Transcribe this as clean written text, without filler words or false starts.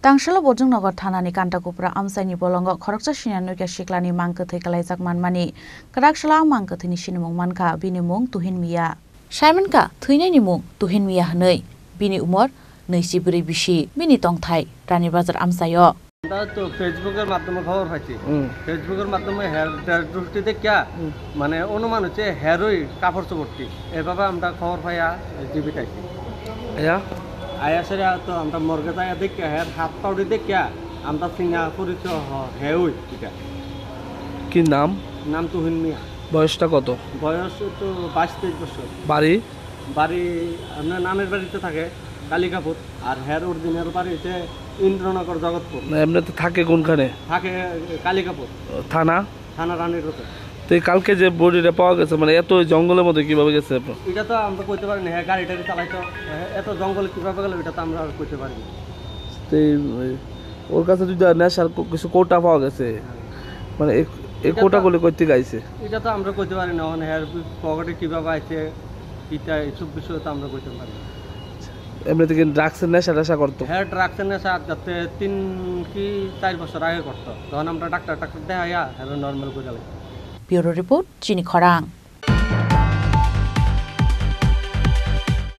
Tangshala Bojongnagar Thanani Kantakupra Amsaini Bolongo Khoroksa Sinanuka Shiklani Mangkathai Kalaijak Manmani Karakshala Mangkathini Sinimung Manka Binimung Tuhin Miya Simonka Thuinaini Mung Tuhin Miya Hanoi Bini Umor Neisiburi Bishi Bini Tongthai Rani Bazar Amsayo তো ফেসবুকের মাধ্যমে খবর পাইছি ফেসবুকের মাধ্যমে hair দৃষ্টি দেখা মানে অনুমান হচ্ছে হেয়ারই কাপড় চোপড়টি এভাবে আমরা খবর পাইয়া জীবিত আছি আয়াসের তো আমরা মর্গে যাইয়া দেখা হেয়ার হাত পাউডি দেখা আমরা সিঙ্গা পরিচয় হেউই এটা কি নাম নাম তুহিন মিয়া বয়সটা কত বয়স তো 22-23 বছর বাড়ি আপনার নামের বাড়িতে থাকে কালিকাপুর আর হেয়ার অরিজিনাল বাড়ি হচ্ছে ইন্দ্রনগর জগৎপুর এমনিতে থাকে কোনখানে থাকে কালিকাপুর থানা রানীর রোডে তো কালকে যে বডিটা পাওয়া গেছে মানে এত জঙ্গলের মধ্যে কিভাবে গেছে এটা তো আমরা কইতে পারি না গাড়ি টাড়ি চালাইতো এত জঙ্গলে কিভাবে গেল এটা তো আমরা কইতে পারি না ওর কাছে যদি নেশার কিছু কোটা পাওয়া গেছে মানে এই কোটাগুলো করতে গাইছে এটা তো আমরা কইতে পারি না মানে হেয়ার পকেটে কিভাবে আইছে এটা এইসব বিষয় তো আমরা কইতে পারি না এমনিতে কি ড্রাগসের নেশা করতো হ্যাঁ ড্রাগসের নেশা যাতে 3 কি 4 বছর আগে করতো তখন আমরা ডাক্তার দেখাইয়া নর্মাল করে গেলাম ব্যুরো রিপোর্ট চিনি খরাং।